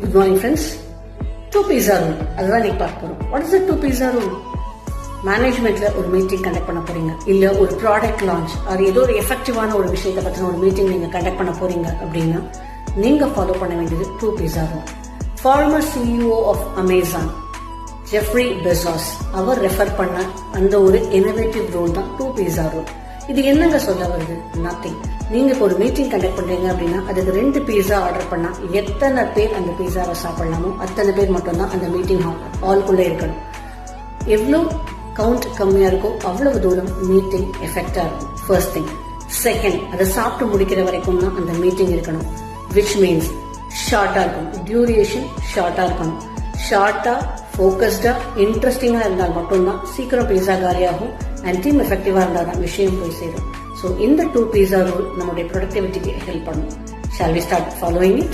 Good morning friends. 2 pizza rule. அதுதான் நீங்க பார்க்க போறோம். What is the 2 pizza rule? மேனேஜ்மெண்ட்ல ஒரு மீட்டிங் கண்டக்ட் பண்ண போறீங்க, இல்ல ஒரு ப்ராடக்ட் லான்ச் அது ஏதோ ஒரு எஃபெக்டிவான ஒரு விஷயத்தை பத்தின ஒரு மீட்டிங் நீங்க கண்டக்ட் பண்ண போறீங்க அப்படின்னா நீங்க ஃபாலோ பண்ண வேண்டியது 2 pizza rule. Former CEO of Amazon, Jeffrey Bezos, அவர் ரெஃபர் பண்ண அந்த ஒரு இனோவேட்டிவ் ரூல் தான் 2 pizza rule. இது என்னங்க சொல்ல வருது? நத்திங். நீங்க இப்போ ஒரு மீட்டிங் கண்டக்ட் பண்றீங்க அப்படின்னா அதுக்கு 2 பீஸா ஆர்டர் பண்ணா எத்தனை பேர் அந்த பீஸாவை சாப்பிடலாமோ அத்தனை பேர் மட்டும்தான் அந்த மீட்டிங் ஹால்குள்ள இருக்கணும். எவ்வளவு கவுண்ட் கம்மியா இருக்கோ அவ்வளவு தூரம் மீட்டிங் எஃபெக்டா இருக்கும். First thing. செகண்ட், அதை சாப்பிட்டு முடிக்கிற வரைக்கும் தான் அந்த மீட்டிங் இருக்கணும். விச் மீன்ஸ் ஷார்ட்டா இருக்கணும், டியூரேஷன் ஷார்ட்டா இருக்கணும். ஷார்ட்டா, ஃபோக்கஸ்டா, இன்ட்ரெஸ்டிங்கா இருந்தால் மட்டும்தான் சீக்கிரம் பீஸா காலியாகும் அண்ட் டீம் எஃபெக்டிவா இருந்தால் தான் விஷயம் போய் சேரும். ஸோ இந்த 2 pizza rule நம்முடைய ப்ரொடக்டிவிட்டிக்கு ஹெல்ப் பண்ணும். Shall we start following it?